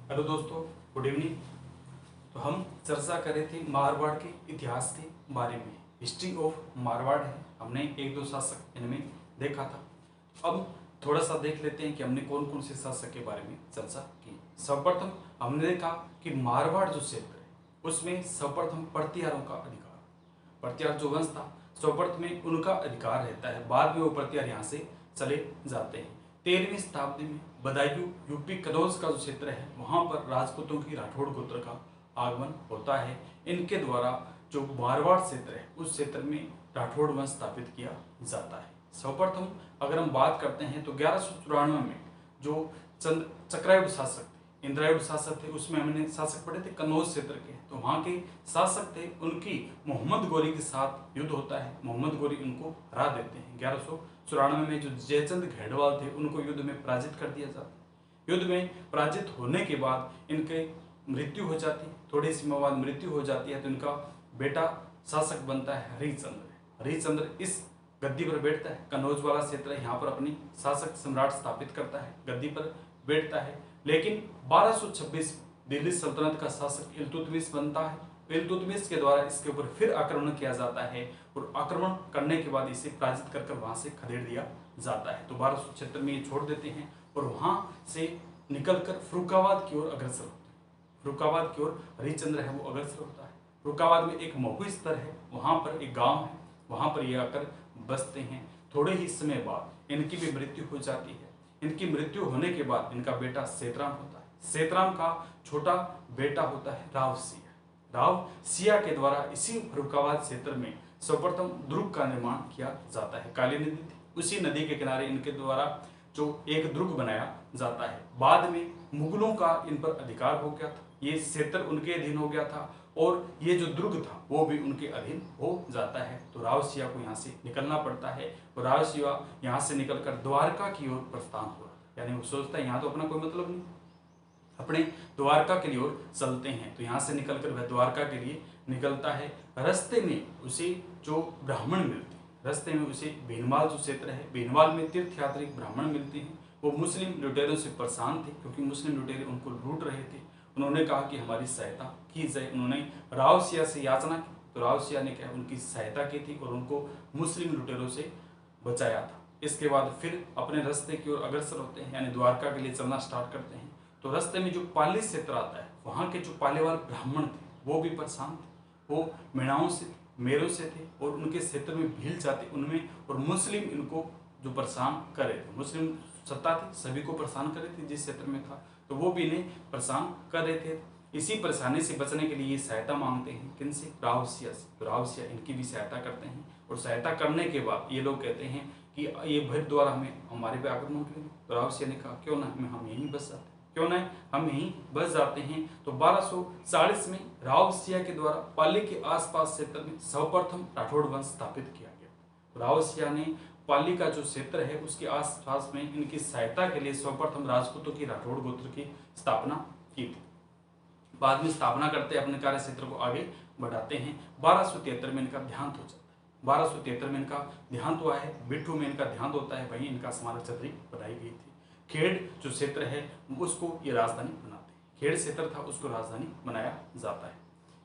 Hello दोस्तों, good evening. तो हम चर्चा कर रहे थे मारवाड़ के इतिहास के बारे में। हिस्ट्री ऑफ मारवाड़ है, हमने एक दो शासक इनमें देखा था। अब थोड़ा सा देख लेते हैं कि हमने कौन कौन से शासक के बारे में चर्चा की। सर्वप्रथम हमने देखा कि मारवाड़ जो क्षेत्र है उसमें सर्वप्रथम पर्तियारों का अधिकार, पर्तियार जो वंश था सर्वप्रथम में उनका अधिकार रहता है। बाद में वो पर्तियार यहाँ से चले जाते हैं। 13वीं शताब्दी में बदायूं यूपी कन्नौज का जो क्षेत्र है वहाँ पर राजपूतों की राठौड़ गोत्र का आगमन होता है। इनके द्वारा जो मारवाड़ क्षेत्र है उस क्षेत्र में राठौड़ वंश स्थापित किया जाता है। सर्वप्रथम अगर हम बात करते हैं तो 1194 में जो चंद चक्रायुध शासक थे, इंद्रायुध शासक थे, उसमें हमने शासक पढ़े थे कन्नौज क्षेत्र के। तो वहाँ के शासक थे, उनकी मोहम्मद गोरी के साथ युद्ध होता है। मोहम्मद गोरी उनको हरा देते हैं। 1194 में जो जयचंद घेड़वाल थे उनको युद्ध में पराजित कर दिया जाता है। युद्ध में पराजित होने के बाद इनके मृत्यु हो जाती है। थोड़ी समय बाद मृत्यु हो जाती है तो इनका बेटा शासक बनता है हरिश्चंद्र। हरिश्चंद्र इस गद्दी पर बैठता है। कन्नौज वाला क्षेत्र है, यहाँ पर अपनी शासक सम्राट स्थापित करता है, गद्दी पर बैठता है। लेकिन 1226 दिल्ली सल्तनत का शासक इल्तुतमिश बनता है। इल्तुतमिश के द्वारा इसके ऊपर फिर आक्रमण किया जाता है और आक्रमण करने के बाद इसे पराजित कर वहां से खदेड़ दिया जाता है। तो 1276 में ये छोड़ देते हैं और वहां से निकलकर फरुखाबाद की ओर अग्रसर होते हैं। फरुखाबाद की ओर हरिश्चंद्र है वो अग्रसर होता है। फरुखाबाद में एक महू स्तर है, वहां पर एक गांव है, वहां पर ये आकर बसते हैं। थोड़े ही समय बाद इनकी भी मृत्यु हो जाती है। इनकी मृत्यु होने के बाद इनका बेटा सेतराम होता है। सेतराम का छोटा बेटा होता है राव सिया। राव सिया के द्वारा इसी फरुखाबाद क्षेत्र में सर्वप्रथम दुर्ग का निर्माण किया जाता है। काली नदी थी, उसी नदी के किनारे इनके द्वारा जो एक दुर्ग बनाया जाता है। बाद में मुगलों का इन पर अधिकार हो गया था, ये क्षेत्र उनके अधीन हो गया था और ये जो दुर्ग था वो भी उनके अधीन हो जाता है। तो राव सिया को यहाँ से निकलना पड़ता है और राव सिया यहाँ से निकलकर द्वारका की ओर प्रस्थान हो रहा है। यानी वो सोचता है यहाँ तो अपना कोई मतलब नहीं, अपने द्वारका के लिए ओर चलते हैं। तो यहाँ से निकलकर वह द्वारका के लिए निकलता है। रास्ते में उसे जो ब्राह्मण मिलते हैं, रास्ते में उसे भीनमाल जो क्षेत्र है, भीनमाल में तीर्थयात्री ब्राह्मण मिलते हैं। वो मुस्लिम लुटेरों से परेशान थे क्योंकि मुस्लिम लुटेरे उनको लूट रहे थे। उन्होंने कहा कि हमारी सहायता की जाए। उन्होंने राव सिया से याचना की तो राव सिया ने क्या उनकी सहायता की थी और उनको मुस्लिम लुटेरों से बचाया था। इसके बाद फिर अपने रास्ते की ओर अग्रसर होते हैं, यानी द्वारका के लिए चलना स्टार्ट करते हैं। तो रास्ते में जो पाली क्षेत्र आता है वहाँ के जो पालेवाल ब्राह्मण थे वो भी परेशान थे। वो मेणाओं से मेरों से थे और उनके क्षेत्र में भील जाते उनमें, और मुस्लिम इनको जो परेशान कर रहे थे, मुस्लिम सत्ता थी सभी को परेशान कर रही थी जिस क्षेत्र में था, तो वो भी इन्हें परेशान कर रहे थे। इसी परेशानी से बचने के लिए ये सहायता मांगते हैं। किनसे? राव सिया से। तो राव सिया इनकी भी सहायता करते हैं और सहायता करने के बाद ये लोग कहते हैं कि ये भर द्वारा हमें हमारे पे आक्रमण करेंगे। तो राव सिया ने कहा क्यों ना हम यहीं बस जाते, क्यों न हम यहीं बस जाते हैं। तो 1240 में राव सिया के द्वारा पाली के आसपास क्षेत्र में सर्वप्रथम राठौड़ वंश स्थापित किया गया। राव सिया ने पाली का जो क्षेत्र है उसके आसपास में इनकी सहायता के लिए सर्वप्रथम राजपूतों की राठौड़ गोत्र की स्थापना की थी। बाद में स्थापना करते अपने कार्य क्षेत्र को आगे बढ़ाते हैं। 1273 में इनका देहांत हो जाता है। 1273 में इनका देहांत हुआ है। बिट्ठू में इनका देहांत होता है, वहीं इनका स्मारक छतरी बनाई गई थी। खेड़ जो क्षेत्र है उसको ये राजधानी बनाते हैं। खेड़ क्षेत्र था उसको राजधानी बनाया जाता है।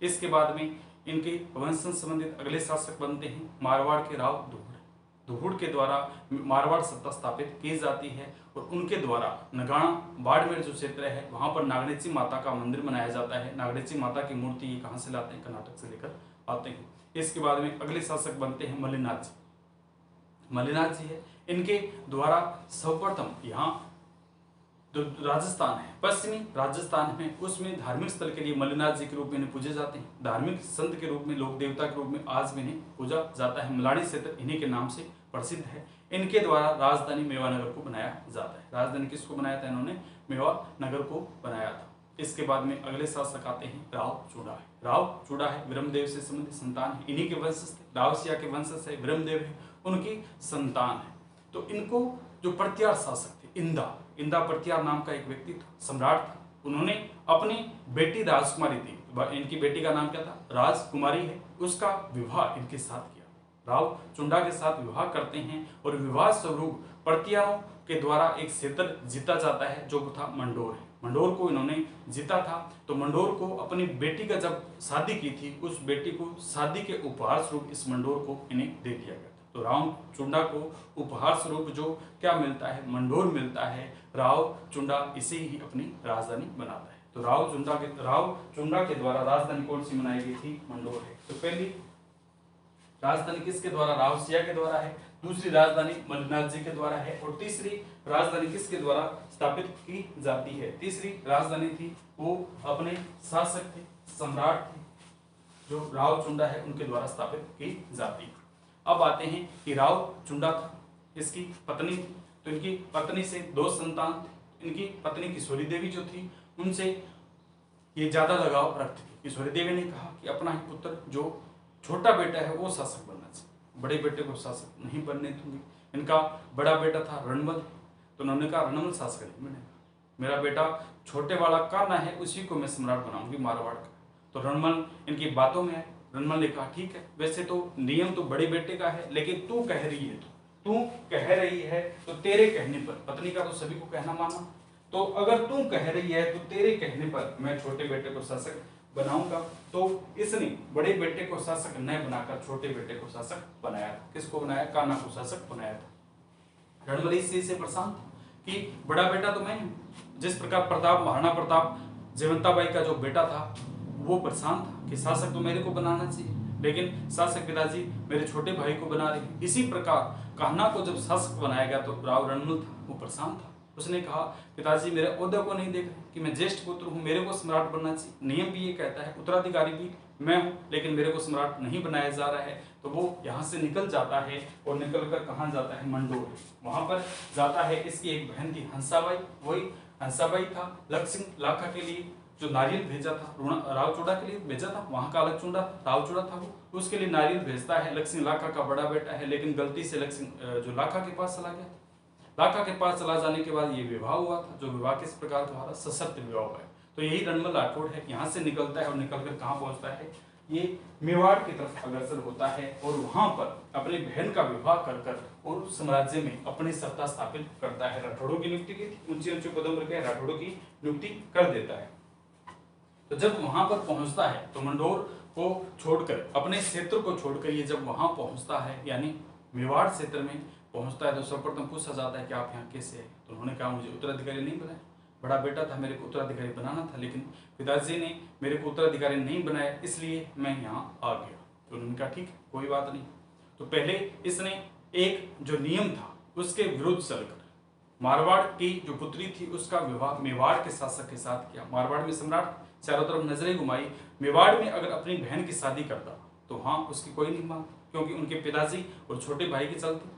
इसके बाद में इनके वंश से संबंधित अगले शासक बनते हैं मारवाड़ के राव दुहुड़। दुहुड़ के द्वारा मारवाड़ सत्ता स्थापित की जाती है और उनके द्वारा नगाड़ा बाड़मेर जो क्षेत्र है वहाँ पर नागणेची माता का मंदिर बनाया जाता है। नागणेची माता की मूर्ति ये कहाँ से लाते हैं? कर्नाटक से लेकर आते हैं। इसके बाद में अगले शासक बनते हैं मल्लिनाथ जी। मल्लिनाथ जी है, इनके द्वारा सर्वप्रथम यहाँ जो राजस्थान है, पश्चिमी राजस्थान में, उसमें धार्मिक स्थल के लिए मल्लिनाथ जी के रूप में इन्हें पूजे जाते हैं। धार्मिक संत के रूप में, लोक देवता के रूप में आज भी इन्हें पूजा जाता है। मलाड़ी क्षेत्र इन्हीं के नाम से प्रसिद्ध है। इनके द्वारा राजधानी मेवानगर को बनाया जाता है। राजधानी किसको बनाया था? इन्होंने मेवानगर को बनाया था। इसके बाद में अगले शासक आते हैं राव चूड़ाहे। राव चूड़ाहे ब्रह्मदेव से संबंधित संतान है, इन्हीं के वंशज थे। राव सिया के वंशज है, ब्रह्मदेव है, उनकी संतान है। तो इनको जो पर्तियार शासक थे इंदा पर्तियार नाम का एक व्यक्ति था, सम्राट था। उन्होंने अपनी बेटी राजकुमारी थी, इनकी बेटी का नाम क्या था? राजकुमारी है, उसका विवाह इनके साथ किया। राव चुंडा के साथ विवाह करते हैं और विवाह स्वरूप पर्तियारों के द्वारा एक क्षेत्र जीता जाता है जो था मंडोर है। मंडोर को इन्होंने जीता था। तो मंडोर को अपनी बेटी का जब शादी की थी, उस बेटी को शादी के उपहार स्वरूप इस मंडोर को इन्हें दे दिया गया था। तो राव चुंडा को उपहार स्वरूप जो क्या मिलता है, मंडोर मिलता है। राव चुंडा इसे ही अपनी राजधानी बनाता है। तो राव चुंडा के द्वारा राजधानी कौन सी बनाई गई थी, मंडोर है। तो पहली राजधानी किसके द्वारा, राव सिया के द्वारा है। दूसरी राजधानी मल्लिनाथ जी के द्वारा है। और तीसरी राजधानी किसके द्वारा स्थापित की जाती है, तीसरी राजधानी थी वो अपने शासक थे, सम्राट थे, जो राव चुंडा है उनके द्वारा स्थापित की जाती है। अब आते हैं कि राव चुंडा था, इसकी पत्नी, तो इनकी पत्नी से 2 संतान थे। इनकी पत्नी किशोरी देवी जो थी, उनसे ये ज्यादा लगाव रखती थी। किशोरी देवी ने कहा कि अपना ही पुत्र, जो छोटा बेटा है, वो शासक बनना चाहिए, बड़े बेटे को शासक नहीं बनने दूंगी। इनका बड़ा बेटा था रणमल, तो उन्होंने कहा रणमल शासक नहीं बनेगा, मेरा बेटा छोटे वाला कान्हा है, उसी को मैं सम्राट बनाऊंगी मारवाड़ का। तो रणमल इनकी बातों में है। रणमल ने कहा ठीक है, वैसे तो नियम तो बड़े बेटे का है, लेकिन तू कह रही है तो तेरे कहने पर, पत्नी का तो सभी को कहना माना, तो अगर तू कह रही है तो तेरे कहने पर मैं छोटे बेटे को शासक बनाऊंगा। तो इसने बड़े बेटे को शासक न बनाकर छोटे बेटे को शासक बनाया था। किसको बनाया, कान्हा को शासक बनाया था। रणबल इस चीज से परेशान था कि बड़ा बेटा तो मैं हूं। जिस प्रकार प्रताप, महाराणा प्रताप जयवंताबाई का जो बेटा था, वो परेशान था कि शासक तो मेरे को बनाना चाहिए, लेकिन शासक पिताजी मेरे छोटे भाई को बना रहे। इसी प्रकार कान्हा को जब शासक बनाया गया तो राव रणमल था, वो परेशान था। उसने कहा पिताजी मेरे ओहदे को नहीं देख रहे कि मैं ज्येष्ठ पुत्र हूँ, मेरे को सम्राट बनना चाहिए। नियम भी ये कहता है, उत्तराधिकारी भी मैं हूँ, लेकिन मेरे को सम्राट नहीं बनाया जा रहा है। तो वो यहाँ से निकल जाता है और निकल कर कहाँ जाता है, मंडोर। वहां पर जाता है। इसकी एक बहन थी हंसाबाई, वही हंसाबाई था लक्ष्मण लाखा के लिए जो नारियल भेजा था, राव चुंडा के लिए भेजा था। वहां का अलग चुंडा, राव चुंडा था वो, उसके लिए नारियल भेजता है। लक्ष्मण लाखा का बड़ा बेटा है, लेकिन गलती से लक्ष्मण जो लाखा के पास चला गया। लाखा के पास चला जाने के बाद ये विवाह हुआ था, जो विवाह किस प्रकार का हुआ, सशक्त विवाह हुआ है। तो यही रणमल राठौड़ है, यहाँ से निकलता है और निकलकर कहाँ पहुंचता है, ये मेवाड़ की तरफ अग्रसर होता है और वहां पर अपनी बहन का विवाह कर और उस साम्राज्य में अपनी सत्ता स्थापित करता है। राठौड़ों की नियुक्ति की थी, ऊंचे ऊंचे पदों पर राठौड़ों की नियुक्ति कर देता है। तो जब वहां पर पहुंचता है तो मंडोर को छोड़कर, अपने क्षेत्र को छोड़कर ये जब वहां पहुंचता है, यानी मेवाड़ क्षेत्र में पहुंचता है, तो सर्वप्रथम पूछा जाता है कि आप यहाँ कैसे हैं। तो उन्होंने कहा मुझे उत्तराधिकारी नहीं बनाया, बड़ा बेटा था, मेरे को उत्तराधिकारी बनाना था, लेकिन पिताजी ने मेरे को उत्तराधिकारी नहीं बनाया, इसलिए मैं यहाँ आ गया। तो उन्होंने कहा ठीक है, कोई बात नहीं। तो पहले इसने एक जो नियम था उसके विरुद्ध चलकर मारवाड़ की जो पुत्री थी उसका विवाह मेवाड़ के शासक के साथ किया। मारवाड़ में सम्राट, चारों तरफ नजरें घुमाई। मेवाड़ में अगर अपनी बहन की शादी करता तो हाँ, उसकी कोई नहीं मानता, क्योंकि उनके पिताजी और छोटे भाई की चलती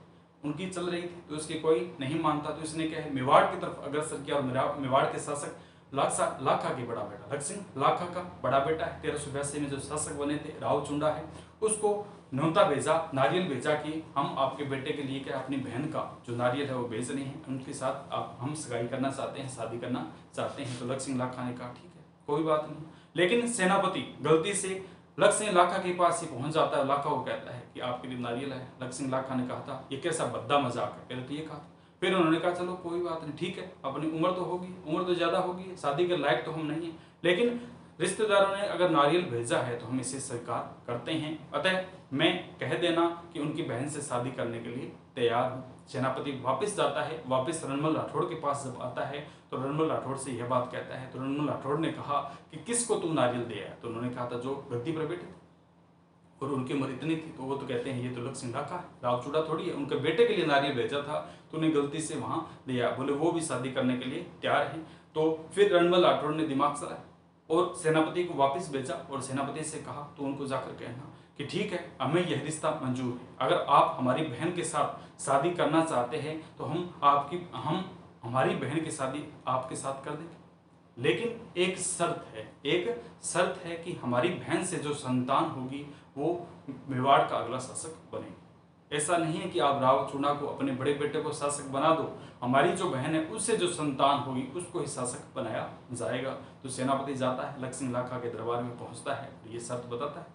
उनकी चल रही थी, तो उसकी कोई नहीं मानता। तो इसने क्या है, मेवाड़ की तरफ अग्रसर किया और मेवाड़ के शासक लाखा के बड़ा बेटा लक्ष्मण लाखा का बड़ा बेटा है, 1382 में जो शासक बने थे, राव चुंडा है, उसको न्योता भेजा, नारियल भेजा कि हम आपके बेटे के लिए क्या अपनी बहन का जो नारियल है वो भेज रहे हैं, उनके साथ आप हम सगाई करना चाहते हैं, शादी करना चाहते हैं। तो लक्ष्मण लाखा ने कहा ठीक है, कोई बात नहीं। लेकिन सेनापति गलती से लक्ष्मण लाखा के पास ही पहुंच जाता है। लाखा को कहता है कि आपके लिए नारियल है। लक्ष्मण लाखा ने कहा था ये कैसा भद्दा मजाक है, पहले तो ये कहा था, फिर उन्होंने कहा चलो कोई बात नहीं, ठीक है, अपनी उम्र तो होगी, उम्र तो ज्यादा होगी, शादी के लायक तो हम नहीं है, लेकिन रिश्तेदारों ने अगर नारियल भेजा है तो हम इसे स्वीकार करते हैं, अतः मैं कह देना कि उनकी बहन से शादी करने के लिए तैयार हूँ। सेनापति वापस जाता है, वापस रणमल राठौड़ के पास जब आता है तो रणमल राठौड़ से यह बात कहता है। तो रणमल राठौड़ ने कहा कि किसको तू नारियल दे आया? तो उन्होंने कहा था जो गद्दी पर बैठे थे, और उनकी उम्र इतनी थी, तो वो तो कहते हैं ये तो लक्ष्मण लाखा है, राव चुंडा थोड़ी है, उनके बेटे के लिए नारियल भेजा था, तो उन्हें गलती से वहां दिया, बोले वो भी शादी करने के लिए तैयार है। तो फिर रणमल राठौड़ ने दिमाग चलाया और सेनापति को वापस भेजा और सेनापति से कहा तो उनको जाकर कहना कि ठीक है, हमें यह रिश्ता मंजूर है, अगर आप हमारी बहन के साथ शादी करना चाहते हैं तो हम हमारी बहन की शादी आपके साथ कर देंगे, लेकिन एक शर्त है कि हमारी बहन से जो संतान होगी वो मेवाड़ का अगला शासक बनेगी। ऐसा नहीं है कि आप राव चुंडा को अपने बड़े बेटे को शासक बना दो, हमारी जो बहन है उससे जो संतान होगी उसको ही शासक बनाया जाएगा। तो सेनापति जाता है, लक्ष्मण लाखा के दरबार में पहुंचता है, ये शर्त बताता है।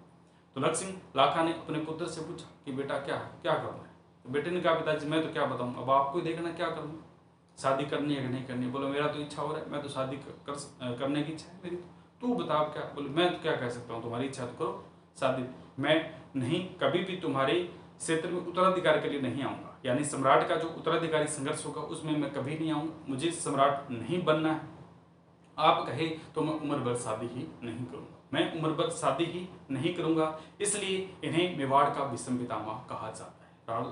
तो लक्ष्मण लाखा ने अपने पुत्र से पूछा कि बेटा क्या करना है? तो बेटे ने कहा पिताजी मैं तो क्या बताऊं, अब आपको ही देखना क्या करूं। शादी करनी है कि नहीं करनी? बोले मेरा तो इच्छा हो रहा है, मैं तो शादी करने की इच्छा है मेरी। तू बता अब क्या? बोले मैं तो क्या कह सकता हूँ, तुम्हारी इच्छा तो करो शादी, मैं नहीं कभी भी तुम्हारे क्षेत्र में उत्तराधिकारी के लिए नहीं आऊँगा, यानी सम्राट का जो उत्तराधिकारी संघर्ष होगा उसमें मैं कभी नहीं आऊँगा, मुझे सम्राट नहीं बनना है। आप कहे तो मैं उम्र भर शादी ही नहीं करूँगा, मैं उम्र भर शादी ही नहीं करूँगा। इसलिए इन्हें मेवाड़ का विषम पितामह कहा जाता है।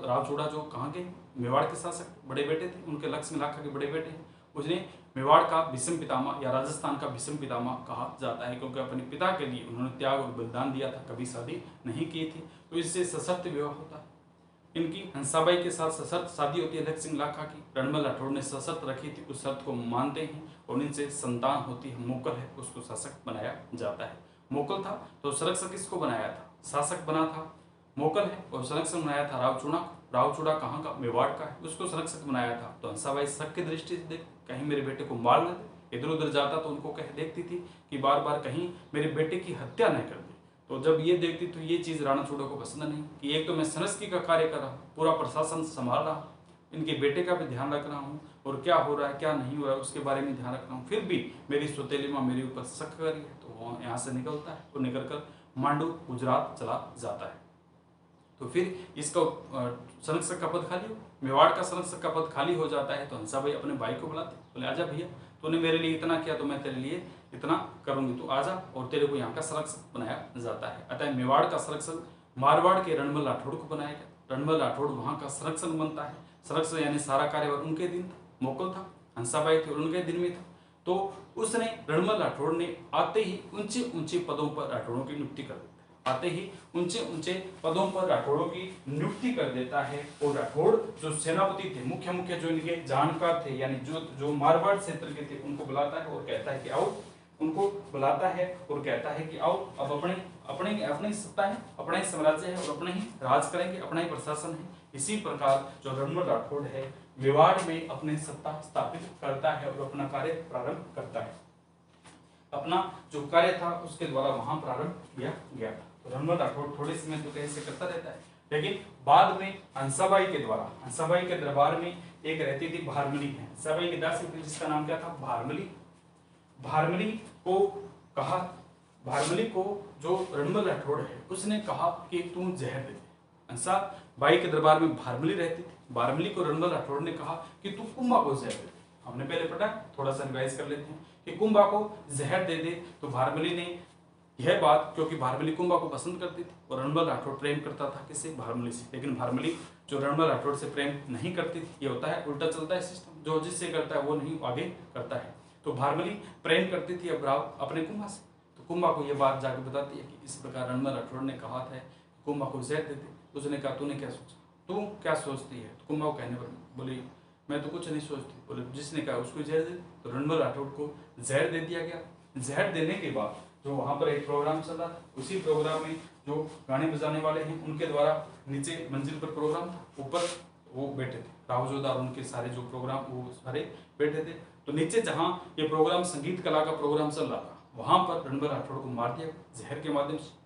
राव चूड़ा जो कहाँ के मेवाड़ के शासक बड़े बेटे थे, उनके लक्ष्मण लाखा के बड़े बेटे हैं, उन्हें मेवाड़ का विषम पितामह या राजस्थान का विषम पितामह कहा जाता है, क्योंकि अपने पिता के लिए उन्होंने त्याग और बलिदान दिया था, कभी शादी नहीं की थी, तो इससे सशक्त विवाह होता है। इनकी हंसाबाई के साथ सशर्त शादी होती है लक्ष्मण लाखा की, रणमल राठौड़ ने सशर्त रखी थी, उस शर्त को मानते हैं और इनसे संतान होती है। मोकल है उसको शासक बनाया जाता है। मोकल था तो संरक्षक किसको बनाया था? शासक बना था मोकल है, और संरक्षक बनाया था रावचूड़ा। रावचूड़ा कहाँ का? मेवाड़ का है, उसको संरक्षक बनाया था। तो हंसाबाई शक की दृष्टि से देख, कहीं मेरे बेटे को मार न दे, इधर उधर जाता तो उनको कह देखती थी कि बार बार कहीं मेरे बेटे की हत्या न कर दे। तो जब ये देखती तो ये चीज़ राणा चूड़ा को पसंद नहीं कि एक तो मैं सनस्की का कार्य कर रहा हूँ, पूरा प्रशासन संभाल रहा हूँ, इनके बेटे का भी ध्यान रख रहा हूँ, और क्या हो रहा है क्या नहीं हो रहा है उसके बारे में ध्यान रख रहा हूँ, फिर भी मेरी सौतेली माँ मेरे ऊपर शक कर रही है। तो वो यहाँ से निकलता है और निकल कर मांडू गुजरात चला जाता है। तो फिर इसका संरक्षक का पद खाली हो, मेवाड़ का संरक्षक का पद खाली हो जाता है। तो हंसाबाई अपने भाई को बुलाते, बोले आजा भैया, तूने मेरे लिए इतना किया तो मैं तेरे लिए इतना करूंगी, तो आजा, और तेरे को यहाँ का संरक्षक बनाया जाता है। अतः मेवाड़ का संरक्षक मारवाड़ के रणमल राठौड़ को बनाया गया। रणमल राठौड़ वहाँ का संरक्षक बनता है। संरक्षक यानी सारा कार्यभार उनके दिन था, मोकल था, हंसाबाई थे और उनके दिन में था। तो उसने रणमल राठौड़ ने आते ही ऊंचे ऊंचे पदों पर राठौड़ों की नियुक्ति कर दी, आते ही ऊंचे ऊंचे पदों पर राठौड़ों की नियुक्ति कर देता है। और राठौड़ जो सेनापति थे, मुख्य जो इनके जानकार थे, यानी जो मारवाड़ क्षेत्र के थे, उनको बुलाता है और कहता है कि आओ, उनको बुलाता है और कहता है कि आओ, अब अपनी सत्ता है, अपना ही साम्राज्य है और अपने ही राज करेंगे, अपना ही प्रशासन है। इसी प्रकार जो रणमल राठौड़ है मेवाड़ में अपनी सत्ता स्थापित करता है और अपना कार्य प्रारंभ करता है। अपना जो कार्य था उसके द्वारा वहां प्रारंभ किया गया था। तो रणमल राठौड़ थोड़े समय तो कैसे करता रहता है, लेकिन बाद में हंसाबाई के द्वारा, हंसाबाई के दरबार में एक रहती थी भारमली है, हंसाबाई की दासी थी जिसका नाम क्या था? भारमली। भारमली को कहा, भारमली को जो रणमल राठौड़ है उसने कहा कि तू जहर दे दे। हंसाबाई के दरबार में भारमली रहती थी, भारमली को रणमल राठौड़ ने कहा कि तू कुंभा को जहर दे दे। हमने पहले पढ़ा, थोड़ा सा रिवाइज कर लेते हैं कि कुंभा को जहर दे दे। तो भारमली ने यह बात, क्योंकि भारमली कुंभा को पसंद करती थी और रणमल राठौड़ प्रेम करता था किससे? भारमली से। लेकिन भारमली जो रणमल राठौड़ से प्रेम नहीं करती थी, ये होता है उल्टा चलता है सिस्टम, जो जिससे करता है वो नहीं आगे करता है। तो भारमली प्रेम करती थी अब राव अपने कुंभा से। तो कुंभा को यह बात जाकर बताती है कि इस प्रकार रणमल राठौड़ ने कहा था कुंभा को जहर दे दे। उसने कहा तूने क्या सोचा, तू क्या सोचती है? तो कुंभा को कहने पर बोली मैं तो कुछ नहीं सोचती। बोले जिसने कहा उसको जहर दे। तो रणमल राठौड़ को जहर दे दिया गया। जहर देने के बाद जो वहां पर एक प्रोग्राम चल रहा था, उसी प्रोग्राम में जो गाने बजाने वाले हैं उनके द्वारा नीचे मंजिल पर प्रोग्राम था, ऊपर वो बैठे थे रावजोधा, उनके सारे जो प्रोग्राम वो सारे बैठे थे। तो नीचे जहाँ ये प्रोग्राम संगीत कला का प्रोग्राम चल रहा था वहां पर रणमल राठौड़ को मार दिया जहर के माध्यम से।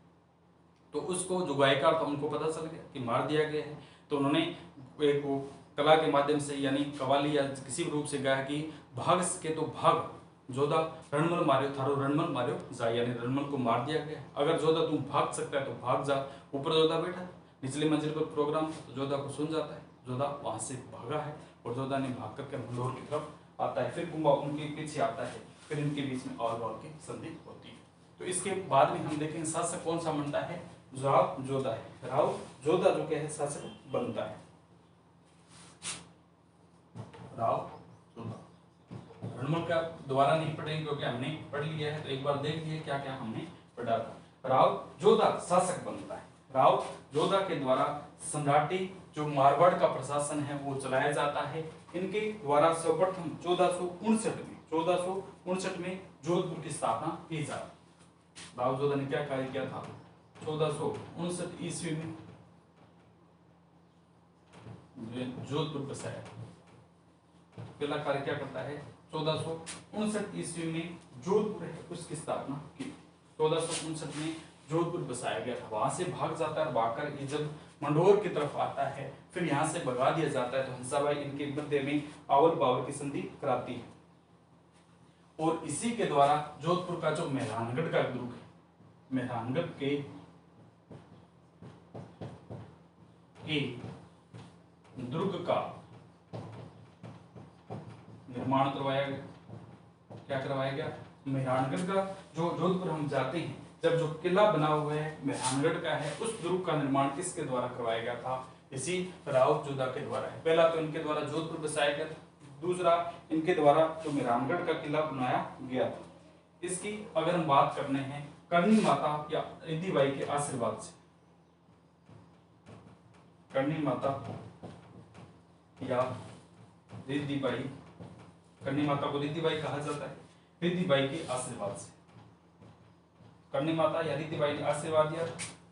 तो उसको जो गायकार था उनको पता चल गया कि मार दिया गया है। तो उन्होंने एक वो कला के माध्यम से, यानी कवाली या किसी रूप से गाया कि भाग सके तो भाग जोधा, रणमल मार्यो थारो रणमल मार्यो जा, यानी रणमल को मार दिया गया। अगर जोधा तुम भाग सकता है तो भाग जा। ऊपर जोधा बैठा था, निचली मंजिल पर प्रोग्राम, तो जोधा को सुन जाता है, जोधा वहां से भागा है और जोधा ने भाग करके मंदोर की तरफ आता है। फिर कुंभा उनके पीछे आता है, फिर इनके बीच में और बाल की संधि होती है। तो इसके बाद में हम देखेंगे शासक कौन सा बनता है? राव जोधा है। राव जोधा जो क्या है शासक बनता है, राव जोधा। रणमल का दोबारा नहीं पढ़ेंगे क्योंकि हमने पढ़ लिया है, तो एक बार देख लिया क्या क्या हमने पढ़ा था। राव जोधा शासक बनता है। राव जोधा के द्वारा सम्राटी जो मारवाड़ का प्रशासन है वो चलाया जाता है। इनके द्वारा सर्वप्रथम 1459 में जोधपुर की स्थापना की जाती। राव जोधा ने क्या कार्य किया था? 1459 ईस्वी में जोधपुर बसाया। पहला कार्य क्या करता है? 1459 ईस्वी में जोधपुर है उसकी स्थापना की। 1459 में जोधपुर बसाया गया था, वहां से भाग जाता है। भागकर ये जब मंडोर की तरफ आता है, फिर यहाँ से भगा दिया जाता है, तो हंसाबाई इनके मध्य में आवल बावल की संधि कराती है। और इसी के द्वारा जोधपुर का जो मेहरानगढ़ का दुर्ग है, मेहरानगढ़ के दुर्ग का निर्माण करवाया गया। क्या करवाया गया? मेहरानगढ़ का जो जोधपुर हम जाते हैं, जब जो किला बना हुआ है मेहरानगढ़ का है, उस दुर्ग का निर्माण किसके द्वारा करवाया गया था? इसी राव जोधा के द्वारा है। पहला तो इनके द्वारा जोधपुर बसाया गया था, दूसरा इनके द्वारा जो मेहरानगढ़ का किला बनाया गया था। इसकी अगर हम बात करने हैं करणी माता या रिद्धि बाई के आशीर्वाद से, करणी माता या रिद्धि बाई, करणी माता को रिद्धि बाई कहा जाता है, रिद्धि बाई के आशीर्वाद से, करणी माता या रिद्धि बाई ने आशीर्वाद दिया,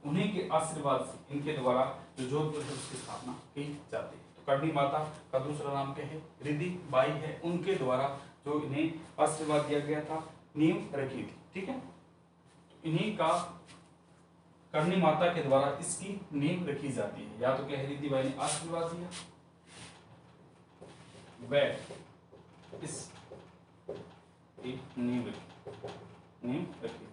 उन्हीं के आशीर्वाद से इनके द्वारा जो जोधपुर है उसकी स्थापना की जाती है। तो करणी माता का दूसरा नाम क्या है? रिद्धि बाई है। उनके द्वारा जो इन्हें आशीर्वाद दिया गया था, नींव रखी थी। ठीक है, तो इन्हीं का करणी माता के द्वारा इसकी नींव रखी जाती है। या तो क्या है, रिद्धि बाई ने आशीर्वाद दिया, वह इस नींव रखी।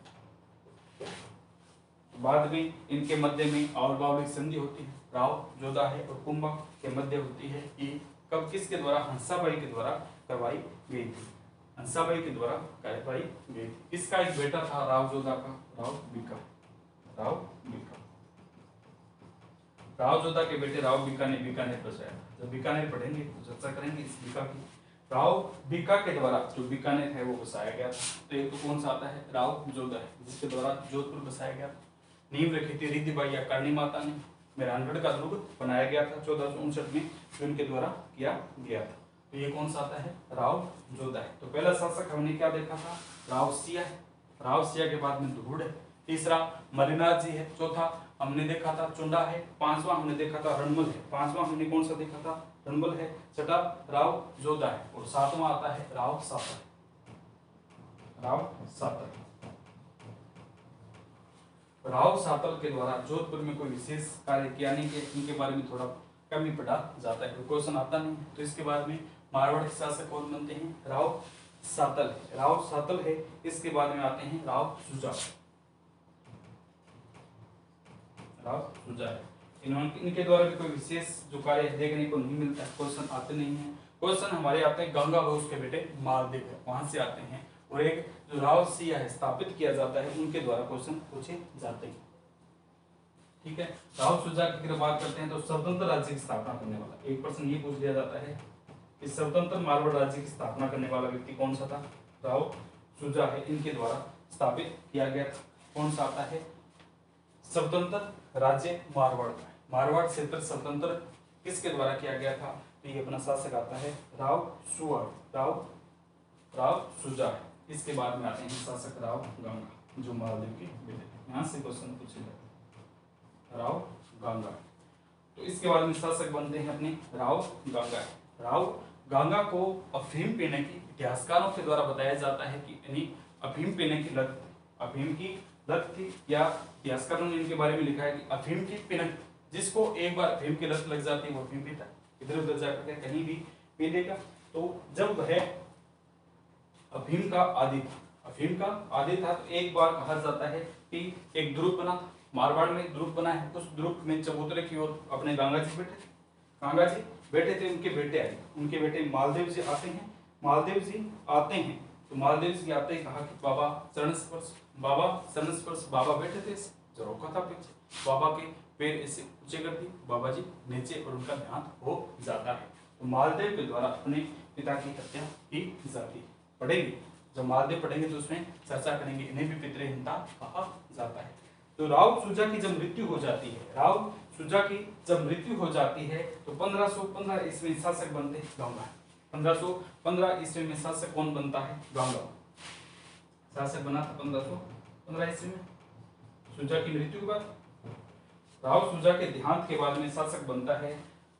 बाद में इनके मध्य में और बावली संधि होती है, राव जोधा है और कुंभा के मध्य होती है। ये कब किसके द्वारा? हंसाबाई के द्वारा करवाई गई थी, हंसाबाई के द्वारा करवाई गई थी। इसका एक बेटा था राव जोधा का, राव बीका। राव जोधा के बेटे राव बीका ने बीकानेर बसाया। जब बीकानेर पढ़ेंगे तो चर्चा करेंगे इस बीका की। राव बीका के द्वारा जो बीकानेर है वो बसाया गया था। तो एक तो कौन सा आता है? राव जोधा है, जिसके द्वारा जोधपुर बसाया गया था। नींव रखी थी रिद्धि बाई या करणी माता ने। मेहरानगढ़ का दुर्ग बनाया गया था 1459 में, जो इनके द्वारा किया गया था। तो ये कौन सा आता है? राव जोधा है। तो पहला शासक हमने क्या देखा था? राव सिया है। राव सिया के बाद में धूड़ है। तीसरा मलिनाथ जी है। चौथा हमने देखा था चुंडा है। पांचवा हमने देखा था रणमल है। पांचवा हमने कौन सा देखा था? रणमल है। छठा राव जोधा है और सातवां आता है राव सातल। राव सातल के द्वारा जोधपुर में कोई विशेष कार्य किया नहीं है, इनके बारे में थोड़ा कम ही पढ़ा जाता है, क्वेश्चन आता नहीं। तो इसके बाद में मारवाड़ के शासक कौन बनते हैं? राव सातल। राव सातल है। इसके बाद में आते हैं राव सुजा। राव सुजा है। इनके द्वारा भी कोई विशेष जो कार्य देखने को नहीं मिलता है, क्वेश्चन आते नहीं है। क्वेश्चन हमारे आते हैं गंगा व उसके बेटे मालदेव है, वहां से आते हैं। और एक जो राव सिया है स्थापित किया जाता है, उनके द्वारा क्वेश्चन पूछे जाते हैं। ठीक है, राव सुजा की बात करते हैं तो स्वतंत्र राज्य की स्थापना करने वाला, एक प्रश्न ये पूछ लिया जाता है कि स्वतंत्र मारवाड़ राज्य की स्थापना करने वाला व्यक्ति कौन सा था? राव सुजा है। इनके द्वारा स्थापित किया गया था। कौन सा आता है? स्वतंत्र राज्य मारवाड़ का। मारवाड़ क्षेत्र स्वतंत्र किसके द्वारा किया गया था? तो ये अपना शासक आता है राव सुजा है। इसके बाद में आते हैं शासक राव गंगा, जो मालदेव के बेटे। यहाँ से क्वेश्चन पूछे जाते, राव गंगा। तो इसके बाद में शासक बनते हैं अपने राव गंगा। राव गंगा को अफीम पीने की इतिहासकारों के द्वारा बताया जाता है कि इन्हीं अफीम पीने की लत, अफीम की लत थी, या इतिहासकारों ने इनके बारे में लिखा है कि अफीम की पिनक, जिसको एक बार अफीम की लत लग जाती है वो अफीम पीता, इधर उधर जाकर के कहीं भी पी देगा। तो जब वह अफीम का आदी था, तो एक बार कहा जाता है कि एक द्रुप बना था, मारवाड़ में द्रुप बना है। उस द्रुप में चबूतरे की ओर अपने गंगा जी बैठे थे, उनके बेटे आए, उनके बेटे मालदेव जी आते हैं। तो मालदेव जी आते ही कहा कि बाबा चरण स्पर्श, बाबा बैठे थे, जो रोका था पीछे, बाबा के पैर ऐसे ऊंचे कर दिए, बाबा जी नीचे, और उनका देहांत हो जाता है। तो मालदेव के द्वारा अपने पिता की हत्या की जाती है। पढ़ेंगे, जब मालदेव पढ़ेंगे तो उसमें चर्चा करेंगे, इन्हें भी पितृहीनता कहा जाता है। तो राव सुजा की जब मृत्यु हो जाती है, तो 1515 ईस्वी में शासक बनते हैं गंगा। 1515 ईस्वी में शासक कौन बनता है? गंगा शासक बना था 1515 ईस्वी में। सुजा की मृत्यु के बाद, राव सुजा के देहांत के बाद में शासक बनता है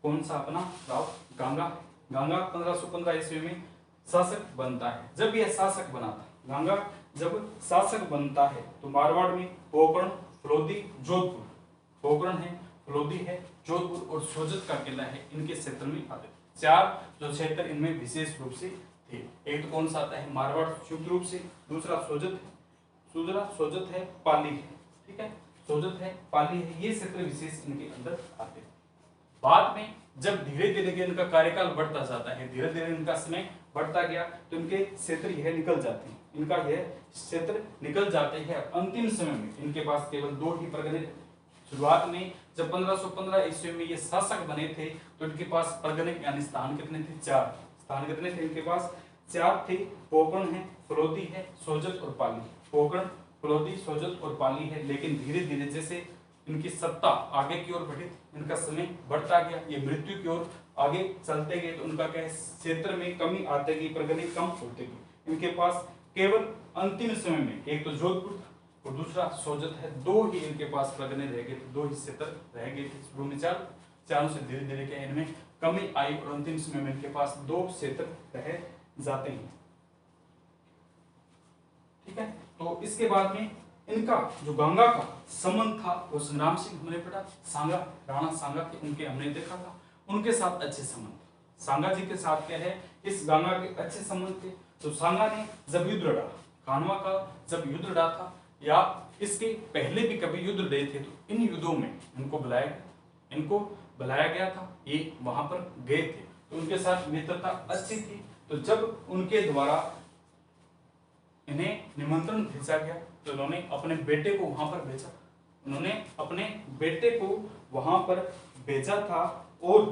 कौन सा? अपना राव गंगा। 1515 ईस्वी में शासक बनता है। जब यह शासक बना था, गंगा जब शासक बनता है, तो मारवाड़ में पोकरण, फलोदी, जोधपुर, पोकरण है, फलोदी है, जोधपुर और सोजत का किला है, इनके क्षेत्र में आते थे। 4 जो क्षेत्र इनमें विशेष रूप से थे। एक तो कौन सा आता है, मारवाड़ संयुक्त रूप से, दूसरा सोजत है, पाली है, ठीक है, सोजत है, पाली है, ये क्षेत्र विशेष इनके अंदर आते थे। बाद में जब धीरे धीरे इनका कार्यकाल बढ़ता जाता है, धीरे धीरे इनका समय बढ़ता गया, तो इनके क्षेत्र यह निकल जाते हैं, इनका यह क्षेत्र निकल जाते हैं। अंतिम समय में इनके पास केवल 2 ही परगने। शुरुआत में जब 1515 ईस्वी में ये शासक बने थे, तो इनके पास परगने यानी स्थान कितने थे, 4 स्थान कितने थे इनके पास, 4 थे। पोकरण है, फलोदी है, सोजत और पाली। पोकरण, फलोदी, सोजत और पाली है। लेकिन धीरे धीरे जैसे इनकी सत्ता आगे की ओर बढ़ी, इनका समय बढ़ता गया, ये मृत्यु की ओर आगे चलते गए, तो उनका क्या क्षेत्र में कमी आते गई, परगने कम होते गए। इनके पास केवल अंतिम समय में एक तो जोधपुर और दूसरा सोजत है, 2 ही इनके पास परगने रह गए थे, 2 ही क्षेत्र रह गए थे। शुरू में 4, चारों से धीरे धीरे क्या इनमें कमी आई और अंतिम समय में इनके पास 2 क्षेत्र रह जाते हैं, ठीक है। तो इसके बाद में इनका जो गंगा का संबंध था वो संग्राम सिंह हमने पढ़ा, सांगा, राणा सांगा के, उनके हमने देखा था, उनके साथ अच्छे संबंध। सांगा जी के साथ क्या है, इस गंगा के अच्छे संबंध थे। तो सांगा ने जब युद्ध लड़ा, खानवा का जब युद्ध लड़ा था या इसके पहले भी कभी युद्ध लड़े थे, तो इन युद्धों में इनको बुलाया गया था, ये वहां पर गए थे, तो उनके साथ मित्रता अच्छी थी। तो जब उनके द्वारा इन्हें निमंत्रण भेजा गया, तो उन्होंने अपने बेटे को वहां पर भेजा, उन्होंने अपने बेटे को वहां पर भेजा था और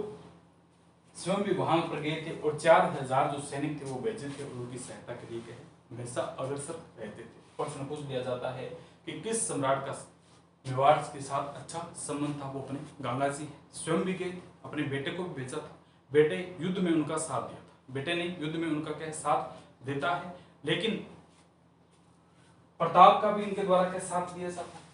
स्वयं भी वहां पर गए थे, और 4000 जो सैनिक थे वो भेजे थे, और उनकी सहायता के लिए हमेशा अग्रसर रहते थे। प्रश्न पूछ लिया जाता है कि किस सम्राट का मेवाड़ के साथ अच्छा संबंध था, वो अपने गंगा जी स्वयं भी गए, अपने बेटे को भी भेजा था, बेटे युद्ध में उनका साथ दिया था, बेटे ने युद्ध में उनका क्या साथ देता है। लेकिन प्रताप का भी इनके द्वारा क्या साथ दिया जाता है,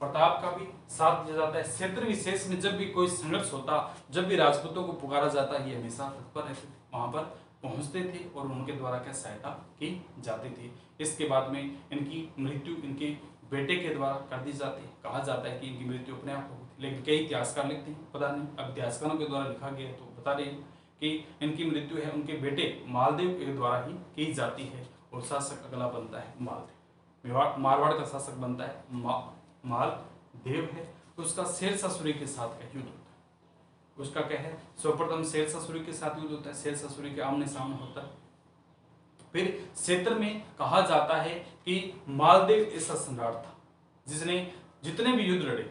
प्रताप का भी साथ दिया जाता है। क्षेत्र विशेष में जब भी कोई संघर्ष होता, जब भी राजपूतों को पुकारा जाता, ये हमेशा तत्पर रहते थे, वहां पर पहुंचते थे और उनके द्वारा क्या सहायता की जाती थी। इसके बाद में इनकी मृत्यु इनके बेटे के द्वारा कर दी जाती है। कहा जाता है कि इनकी मृत्यु अपने आप होगी, लेकिन कई इतिहासकार लिखते हैं, पता नहीं, अब इतिहासकारों के द्वारा लिखा गया है तो बता रहे हैं कि इनकी मृत्यु है उनके बेटे मालदेव के द्वारा ही की जाती है, और शासक अगला बनता है मालदेव। मारवाड़ का शासक बनता है मालदेव है। उसका शेरशाह सूरी के साथ का युद्ध होता है, उसका क्या है, सर्वप्रथम शेरशाह सूरी के साथ युद्ध होता है, शेरशाह सूरी के आमने सामने होता है। फिर क्षेत्र में कहा जाता है कि मालदेव ऐसा सम्राट था जिसने जितने भी युद्ध लड़े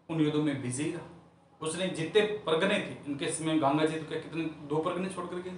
उन युद्धों में विजयी रहा। उसने जितने परगने थे, इनके समय गंगा जी तो क्या कितने 2 परगने छोड़ करके,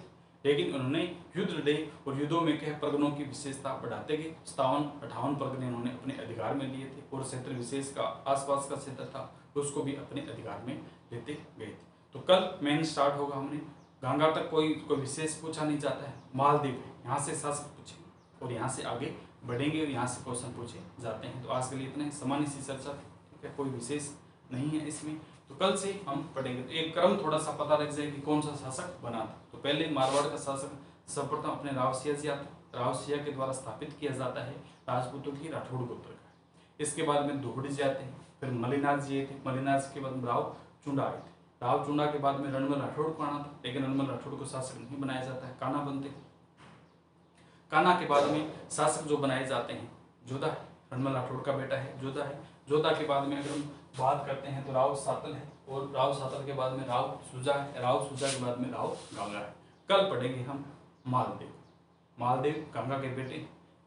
लेकिन उन्होंने युद्ध लड़े और युद्धों में क्या परगनों की विशेषता बढ़ाते गए। 57-58 परगने उन्होंने अपने अधिकार में लिए थे, और क्षेत्र विशेष का आसपास का क्षेत्र था उसको भी अपने अधिकार में लेते गए थे। तो कल मेन स्टार्ट होगा, हमने गंगा तक कोई विशेष पूछा नहीं जाता है, मालदीव है, यहाँ से शासक पूछेंगे और यहाँ से आगे बढ़ेंगे और यहाँ से क्वेश्चन पूछे जाते हैं। तो आज के लिए इतना ही, सामान्य सी चर्चा, ठीक है, कोई विशेष नहीं है इसमें। तो कल से हम पढ़ेंगे, तो एक क्रम थोड़ा सा पता लग जाए कि कौन सा शासक बना था। तो पहले मारवाड़ का शासक सर्वप्रथम अपने रावसिया जी आता, रावसिया के द्वारा स्थापित किया जाता है राजपूतों की राठौड़ गोत्र का। इसके बाद में दोहड़ी जी आते हैं, फिर मलिनाथ जी थे, मलिनाथ के बाद राव चुंडा आए थे, राव चुंडा के बाद में रणमल राठौड़ को आना था, लेकिन रणमल राठौड़ को शासक नहीं बनाया जाता है, कान्हा बनते हैं। कान्हा के बाद में शासक जो बनाए जाते हैं जोधा है, रणमल राठौड़ का बेटा है जोधा है। जोधा के बाद में अगर हम बात करते हैं तो राव सातल है, और राव सातल के बाद में राव सुजा है, राव सुजा के बाद में राव गंगा है। कल पढ़ेंगे हम मालदेव, मालदेव गंगा के बेटे,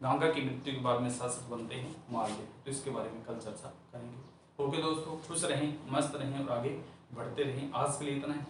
गंगा की मृत्यु के बाद में शासक बनते हैं मालदेव। तो इसके बारे में कल चर्चा करेंगे। ओके दोस्तों, खुश रहें, मस्त रहें और आगे बढ़ते रहें। आज के लिए इतना है।